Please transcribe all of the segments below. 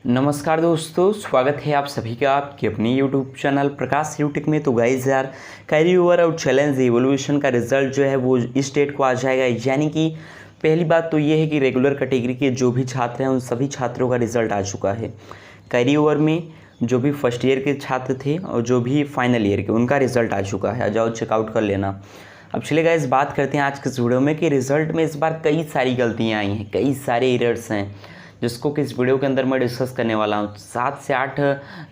नमस्कार दोस्तों, स्वागत है आप सभी का आपके अपने यूट्यूब चैनल प्रकाश यूटेक में। तो गाइज यार, कैरी ओवर और चैलेंज इवोल्यूशन का रिजल्ट जो है वो इस डेट को आ जाएगा। यानी कि पहली बात तो ये है कि रेगुलर कैटेगरी के जो भी छात्र हैं उन सभी छात्रों का रिजल्ट आ चुका है। कैरी ओवर में जो भी फर्स्ट ईयर के छात्र थे और जो भी फाइनल ईयर के, उनका रिजल्ट आ चुका है। आ जाओ चेकआउट कर लेना। अब चलिए गाइज, बात करते हैं आज के इस वीडियो में कि रिज़ल्ट में इस बार कई सारी गलतियाँ आई हैं, कई सारे एरर्स हैं, जिसको कि इस वीडियो के अंदर मैं डिस्कस करने वाला हूँ। 7 से 8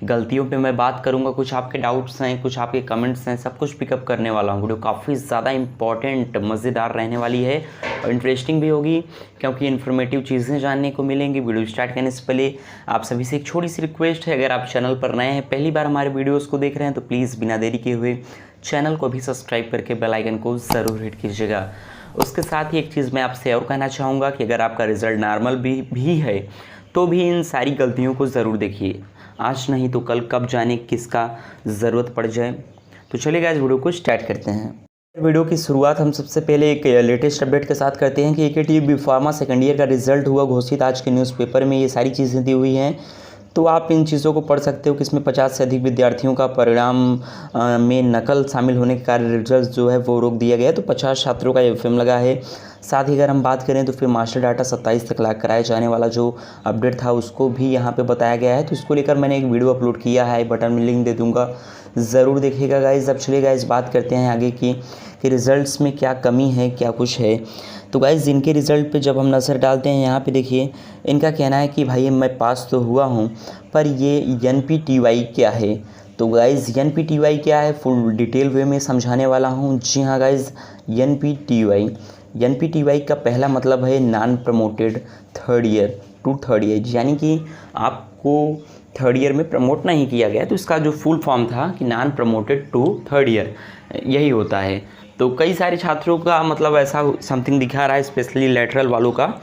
गलतियों पे मैं बात करूँगा। कुछ आपके डाउट्स हैं, कुछ आपके कमेंट्स हैं, सब कुछ पिकअप करने वाला हूँ। वीडियो काफ़ी ज़्यादा इंपॉर्टेंट, मज़ेदार रहने वाली है और इंटरेस्टिंग भी होगी, क्योंकि इन्फॉर्मेटिव चीज़ें जानने को मिलेंगी। वीडियो स्टार्ट करने से पहले आप सभी से एक छोटी सी रिक्वेस्ट है, अगर आप चैनल पर नए हैं, पहली बार हमारे वीडियोज़ को देख रहे हैं, तो प्लीज़ बिना देरी किए हुए चैनल को भी सब्सक्राइब करके बेल आइकन को ज़रूर हिट कीजिएगा। उसके साथ ही एक चीज़ मैं आपसे और कहना चाहूँगा कि अगर आपका रिज़ल्ट नॉर्मल भी है तो भी इन सारी गलतियों को ज़रूर देखिए। आज नहीं तो कल, कब जाने किसका ज़रूरत पड़ जाए। तो चलिए गाइस, वीडियो को स्टार्ट करते हैं। वीडियो की शुरुआत हम सबसे पहले एक लेटेस्ट अपडेट के साथ करते हैं कि AKT B pharma second year का रिज़ल्ट हुआ घोषित। आज के न्यूज़पेपर में ये सारी चीज़ें दी हुई हैं, तो आप इन चीज़ों को पढ़ सकते हो कि इसमें 50 से अधिक विद्यार्थियों का परिणाम में नकल शामिल होने के कारण रिजल्ट जो है वो रोक दिया गया है। तो 50 छात्रों का एफएम लगा है। साथ ही अगर हम बात करें तो फिर मास्टर डाटा 27 तक लाक कराया जाने वाला जो अपडेट था उसको भी यहाँ पे बताया गया है। तो इसको लेकर मैंने एक वीडियो अपलोड किया है, बटन में लिंक दे दूँगा, ज़रूर देखिएगा गाइज़। अब चलिए गाइज़, बात करते हैं आगे की कि रिज़ल्ट्स में क्या कमी है, क्या कुछ है। तो गाइज़, इनके रिज़ल्ट पे जब हम नज़र डालते हैं, यहाँ पे देखिए इनका कहना है कि भाई मैं पास तो हुआ हूँ, पर ये NPTY क्या है। तो गाइज़, NPTY क्या है फुल डिटेल वे में समझाने वाला हूँ। जी हाँ गाइज़, NPTY का पहला मतलब है non promoted third year to third year, यानी कि आपको थर्ड ईयर में प्रमोट नहीं किया गया। तो इसका जो फुल फॉर्म था कि non promoted to third year, यही होता है। तो कई सारे छात्रों का मतलब ऐसा समथिंग दिखा रहा है, स्पेशली लेटरल वालों का।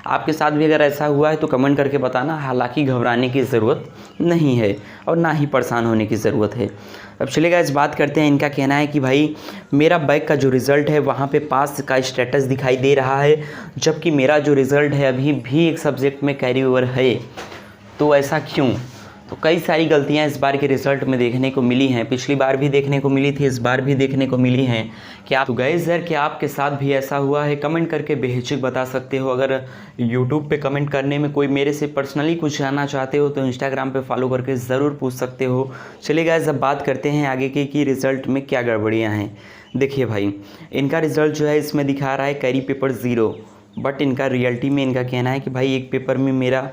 आपके साथ भी अगर ऐसा हुआ है तो कमेंट करके बताना। हालांकि घबराने की ज़रूरत नहीं है और ना ही परेशान होने की ज़रूरत है। अब चलिएगा, इस बात करते हैं। इनका कहना है कि भाई मेरा बैक का जो रिज़ल्ट है वहाँ पे पास का स्टेटस दिखाई दे रहा है, जबकि मेरा जो रिज़ल्ट है अभी भी एक सब्जेक्ट में कैरी ओवर है। तो ऐसा क्यों? तो कई सारी गलतियां इस बार के रिज़ल्ट में देखने को मिली हैं। पिछली बार भी देखने को मिली थी, इस बार भी देखने को मिली हैं। क्या तो गाइस यार, क्या आपके साथ भी ऐसा हुआ है? कमेंट करके बेहिचक बता सकते हो। अगर यूट्यूब पे कमेंट करने में कोई मेरे से पर्सनली कुछ जानना चाहते हो तो इंस्टाग्राम पे फॉलो करके ज़रूर पूछ सकते हो। चलिए गाइस, अब बात करते हैं आगे के कि रिज़ल्ट में क्या गड़बड़ियाँ हैं। देखिए भाई, इनका रिज़ल्ट जो है इसमें दिखा रहा है कैरी पेपर 0, बट इनका रियलिटी में इनका कहना है कि भाई एक पेपर में मेरा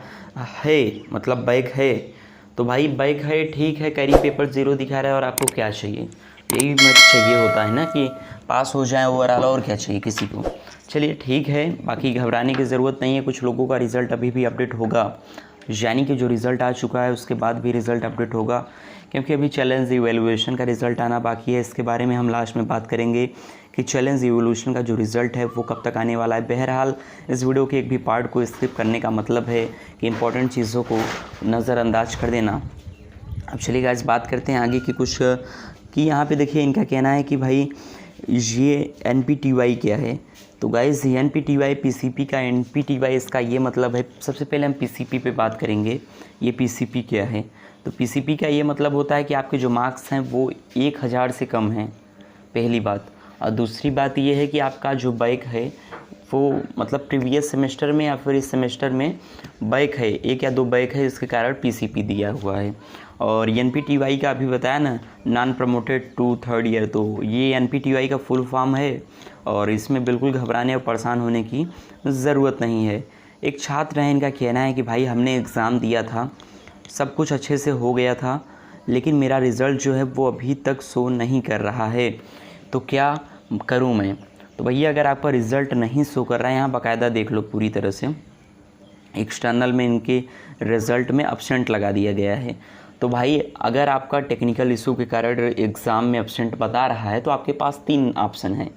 है, मतलब बैक है। तो भाई बैक है, ठीक है, कैरी पेपर 0 दिखा रहा है और आपको क्या चाहिए? यही मत चाहिए होता है ना कि पास हो जाए ओवरऑल, और क्या चाहिए किसी को। चलिए ठीक है, बाकी घबराने की ज़रूरत नहीं है। कुछ लोगों का रिज़ल्ट अभी भी अपडेट होगा, यानी कि जो रिज़ल्ट आ चुका है उसके बाद भी रिज़ल्ट अपडेट होगा, क्योंकि अभी चैलेंज इवैल्यूएशन का रिज़ल्ट आना बाकी है। इसके बारे में हम लास्ट में बात करेंगे कि चैलेंज इवोल्यूशन का जो रिज़ल्ट है वो कब तक आने वाला है। बहरहाल इस वीडियो के एक भी पार्ट को स्किप करने का मतलब है कि इंपॉर्टेंट चीज़ों को नज़रअंदाज कर देना। अब चलिए गाइस, बात करते हैं आगे की कुछ कि यहाँ पे देखिए इनका कहना है कि भाई ये NPTY क्या है। तो गाइस, NPTY PCP का NPTY इसका ये मतलब है। सबसे पहले हम PCP पे बात करेंगे। ये PCP क्या है? तो PCP का ये मतलब होता है कि आपके जो मार्क्स हैं वो 1000 से कम हैं, पहली बात। और दूसरी बात ये है कि आपका जो बैक है वो मतलब प्रीवियस सेमेस्टर में या फिर इस सेमेस्टर में बैक है, 1 या 2 बैक है, इसके कारण PCP दिया हुआ है। और NPTY का अभी बताया ना, non promoted to third year, तो ये NPTY का फुल फॉर्म है और इसमें बिल्कुल घबराने और परेशान होने की ज़रूरत नहीं है। एक छात्र है, इनका कहना है कि भाई हमने एग्ज़ाम दिया था, सब कुछ अच्छे से हो गया था, लेकिन मेरा रिज़ल्ट जो है वो अभी तक शो नहीं कर रहा है, तो क्या करूं मैं? तो भैया, अगर आपका रिज़ल्ट नहीं शो कर रहा है, यहाँ बाकायदा देख लो पूरी तरह से, एक्सटर्नल में इनके रिज़ल्ट में एब्सेंट लगा दिया गया है। तो भाई अगर आपका टेक्निकल इशू के कारण एग्ज़ाम में एब्सेंट बता रहा है तो आपके पास 3 ऑप्शन हैं।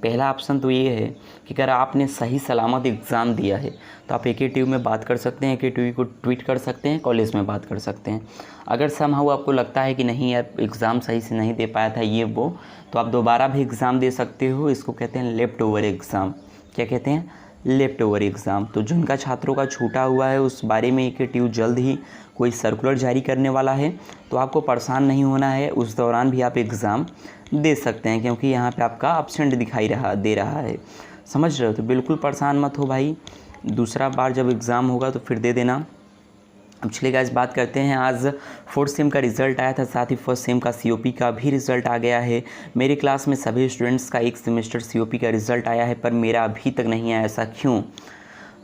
पहला ऑप्शन तो ये है कि अगर आपने सही सलामत एग्ज़ाम दिया है तो आप AKTU में बात कर सकते हैं, AKTU को ट्वीट कर सकते हैं, कॉलेज में बात कर सकते हैं। अगर समहाउ आपको लगता है कि नहीं यार एग्ज़ाम सही से नहीं दे पाया था ये वो, तो आप दोबारा भी एग्ज़ाम दे सकते हो। इसको कहते हैं लेफ़्ट ओवर एग्ज़ाम। क्या कहते हैं? Left over exam. तो जिनका छात्रों का छूटा हुआ है उस बारे में AKTU जल्द ही कोई सर्कुलर जारी करने वाला है, तो आपको परेशान नहीं होना है। उस दौरान भी आप एग्ज़ाम दे सकते हैं, क्योंकि यहाँ पे आपका एब्सेंट दे रहा है। समझ रहे हो? तो बिल्कुल परेशान मत हो भाई, दूसरा बार जब एग्ज़ाम होगा तो फिर दे देना। अब चलिए गाइस बात करते हैं, आज 4th सेम का रिज़ल्ट आया था, साथ ही 1st सेम का COP का भी रिज़ल्ट आ गया है। मेरी क्लास में सभी स्टूडेंट्स का एक सेमेस्टर COP का रिज़ल्ट आया है, पर मेरा अभी तक नहीं आया। ऐसा क्यों?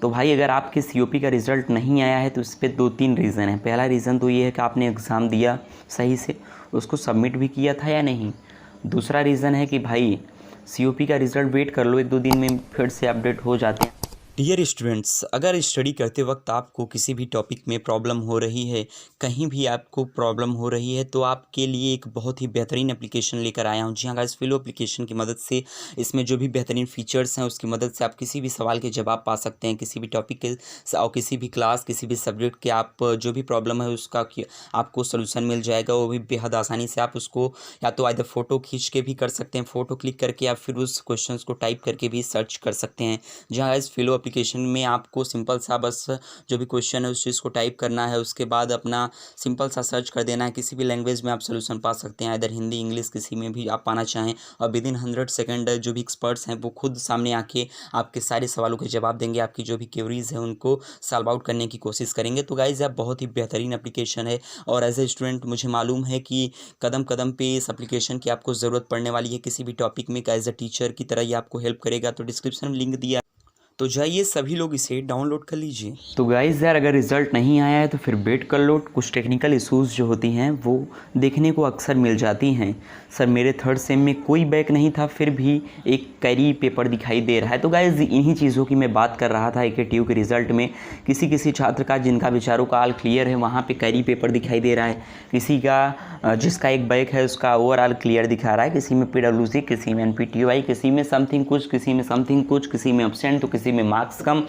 तो भाई अगर आपके COP का रिज़ल्ट नहीं आया है तो इस पर 2-3 रीज़न है। पहला रीज़न तो ये है कि आपने एग्ज़ाम दिया सही से, उसको सबमिट भी किया था या नहीं। दूसरा रीज़न है कि भाई COP का रिज़ल्ट वेट कर लो, 1-2 दिन में फिर से अपडेट हो जाते हैं। डियर स्टूडेंट्स, अगर स्टडी करते वक्त आपको किसी भी टॉपिक में प्रॉब्लम हो रही है, कहीं भी आपको प्रॉब्लम हो रही है, तो आपके लिए एक बहुत ही बेहतरीन एप्लीकेशन लेकर आया हूं। जी हाँ गाइस, फिलो एप्लीकेशन की मदद से इसमें जो भी बेहतरीन फीचर्स हैं उसकी मदद से आप किसी भी सवाल के जवाब पा सकते हैं, किसी भी टॉपिक के और किसी भी क्लास, किसी भी सब्जेक्ट के आप जो भी प्रॉब्लम है उसका आपको सोल्यूशन मिल जाएगा। वो भी बेहद आसानी से। आप उसको या तो आइदर फ़ोटो खींच के भी कर सकते हैं, फ़ोटो क्लिक करके, या फिर उस क्वेश्चन को टाइप करके भी सर्च कर सकते हैं। जी हाँ गाइस, फिलो एप्लीकेशन में आपको सिंपल सा बस जो भी क्वेश्चन है उस चीज़ को टाइप करना है, उसके बाद अपना सिंपल सा सर्च कर देना है। किसी भी लैंग्वेज में आप सोल्यूशन पा सकते हैं, इधर हिंदी, इंग्लिश, किसी में भी आप पाना चाहें, और विदिन 100 सेकंड जो भी एक्सपर्ट्स हैं वो खुद सामने आके आपके सारे सवालों के जवाब देंगे, आपकी जो भी क्वेरीज है उनको सॉल्व आउट करने की कोशिश करेंगे। तो गाइज आप बहुत ही बेहतरीन एप्लीकेशन है, और एज ए स्टूडेंट मुझे मालूम है कि कदम कदम पे इस एप्लीकेशन की आपको ज़रूरत पड़ने वाली है। किसी भी टॉपिक में एज ए टीचर की तरह ये आपको हेल्प करेगा। तो डिस्क्रिप्शन में लिंक दिया, तो जाइए सभी लोग इसे डाउनलोड कर लीजिए। तो गाइज़ यार, अगर रिज़ल्ट नहीं आया है तो फिर वेट कर लो। कुछ टेक्निकल इश्यूज़ जो होती हैं वो देखने को अक्सर मिल जाती हैं। सर मेरे 3rd सेम में कोई बैक नहीं था, फिर भी एक कैरी पेपर दिखाई दे रहा है। तो गाइज़ इन्हीं चीज़ों की मैं बात कर रहा था। AKTU के रिज़ल्ट में किसी छात्र का जिनका विचारों का ऑल क्लियर है वहाँ पर कैरी पेपर दिखाई दे रहा है, किसी का जिसका एक बैक है उसका ओवरऑल क्लियर दिखा रहा है, किसी में PWC, किसी में NPTY, किसी में समथिंग कुछ, किसी में समथिंग कुछ, किसी में एब्सेंट, तो किसी में मार्क्स कम,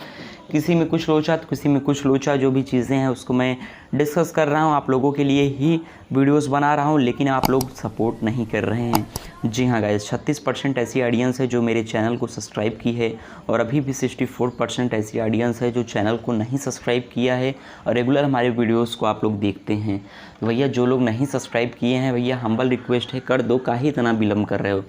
किसी में कुछ लोचा तो किसी में कुछ लोचा। जो भी चीज़ें हैं उसको मैं डिस्कस कर रहा हूँ, आप लोगों के लिए ही वीडियोस बना रहा हूँ, लेकिन आप लोग सपोर्ट नहीं कर रहे हैं। जी हाँ गाइस, 36% ऐसी ऑडियंस है जो मेरे चैनल को सब्सक्राइब की है, और अभी भी 64% ऐसी ऑडियंस है जो चैनल को नहीं सब्सक्राइब किया है और रेगुलर हमारे वीडियोस को आप लोग देखते हैं। तो भैया जो लोग नहीं सब्सक्राइब किए हैं, भैया हम्बल रिक्वेस्ट है, कर दो, काहे इतना विलम्ब कर रहे हो।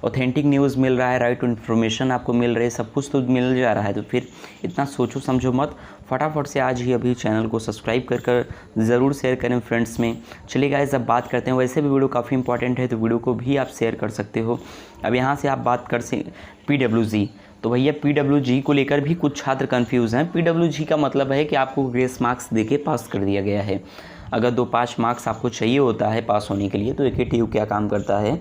ऑथेंटिक न्यूज़ मिल रहा है, राइट टू इन्फॉर्मेशन आपको मिल रही है, सब कुछ तो मिल जा रहा है, तो फिर इतना सोचो समझो मत, फटाफट से आज ही अभी चैनल को सब्सक्राइब कर ज़रूर शेयर करें फ्रेंड्स में। चलिए गाइस अब बात करते हैं, वैसे भी वीडियो काफ़ी इंपॉर्टेंट है तो वीडियो को भी आप शेयर कर सकते हो। अब यहाँ से आप बात कर से PWG, तो भैया PWG को लेकर भी कुछ छात्र कन्फ्यूज़ हैं। PWG का मतलब है कि आपको ग्रेस मार्क्स देके पास कर दिया गया है। अगर 2-5 मार्क्स आपको चाहिए होता है पास होने के लिए, तो AKTU क्या काम करता है,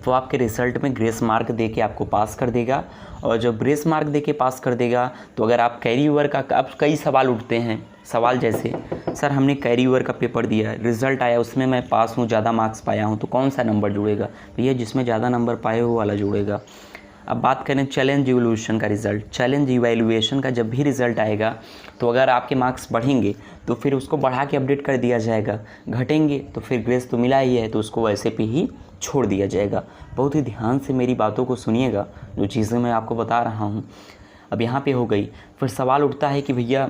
तो आपके रिज़ल्ट में ग्रेस मार्क दे के आपको पास कर देगा। और जब ग्रेस मार्क दे के पास कर देगा तो अगर आप कैरी ओवर का, अब कई सवाल उठते हैं, सवाल जैसे सर हमने कैरी ओवर का पेपर दिया, रिज़ल्ट आया उसमें मैं पास हूँ, ज़्यादा मार्क्स पाया हूँ, तो कौन सा नंबर जुड़ेगा? भैया जिसमें ज़्यादा नंबर पाए हो वाला जुड़ेगा। अब बात करें चैलेंज इवैल्यूएशन का रिज़ल्ट, चैलेंज इवैल्यूएशन का जब भी रिज़ल्ट आएगा तो अगर आपके मार्क्स बढ़ेंगे तो फिर उसको बढ़ा के अपडेट कर दिया जाएगा, घटेंगे तो फिर ग्रेस तो मिला ही है तो उसको वैसे पे ही छोड़ दिया जाएगा। बहुत ही ध्यान से मेरी बातों को सुनिएगा, जो चीज़ें मैं आपको बता रहा हूँ। अब यहाँ पे हो गई, फिर सवाल उठता है कि भैया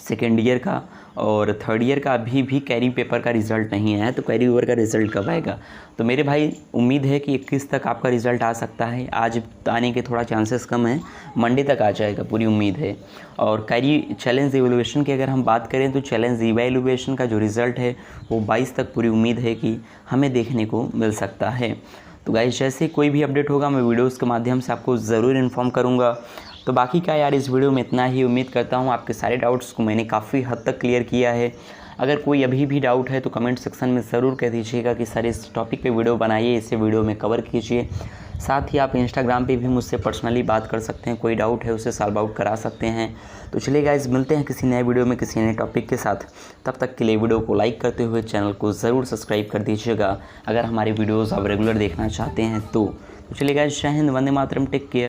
सेकेंड ईयर का और थर्ड ईयर का अभी भी कैरी पेपर का रिज़ल्ट नहीं आया है, तो कैरी ओवर का रिज़ल्ट कब आएगा? तो मेरे भाई उम्मीद है कि 21 तक आपका रिज़ल्ट आ सकता है। आज आने के थोड़ा चांसेस कम है, मंडे तक आ जाएगा, पूरी उम्मीद है। और कैरी चैलेंज इवैल्यूएशन की अगर हम बात करें तो चैलेंज इवैल्यूएशन का जो रिज़ल्ट है वो 22 तक पूरी उम्मीद है कि हमें देखने को मिल सकता है। तो गाइस जैसे कोई भी अपडेट होगा मैं वीडियोज़ के माध्यम से आपको ज़रूर इन्फॉर्म करूँगा। तो बाकी का यार इस वीडियो में इतना ही। उम्मीद करता हूँ आपके सारे डाउट्स को मैंने काफ़ी हद तक क्लियर किया है। अगर कोई अभी भी डाउट है तो कमेंट सेक्शन में ज़रूर कह दीजिएगा कि सर इस टॉपिक पे वीडियो बनाइए, इसे वीडियो में कवर कीजिए। साथ ही आप इंस्टाग्राम पे भी मुझसे पर्सनली बात कर सकते हैं, कोई डाउट है उसे सॉल्व आउट करा सकते हैं। तो चलिए गाइस मिलते हैं किसी नए वीडियो में किसी नए टॉपिक के साथ। तब तक के लिए वीडियो को लाइक करते हुए चैनल को ज़रूर सब्सक्राइब कर दीजिएगा अगर हमारी वीडियोज़ आप रेगुलर देखना चाहते हैं तो। चलिए गाइस, जय हिंद, वंदे मातरम, टेक केयर।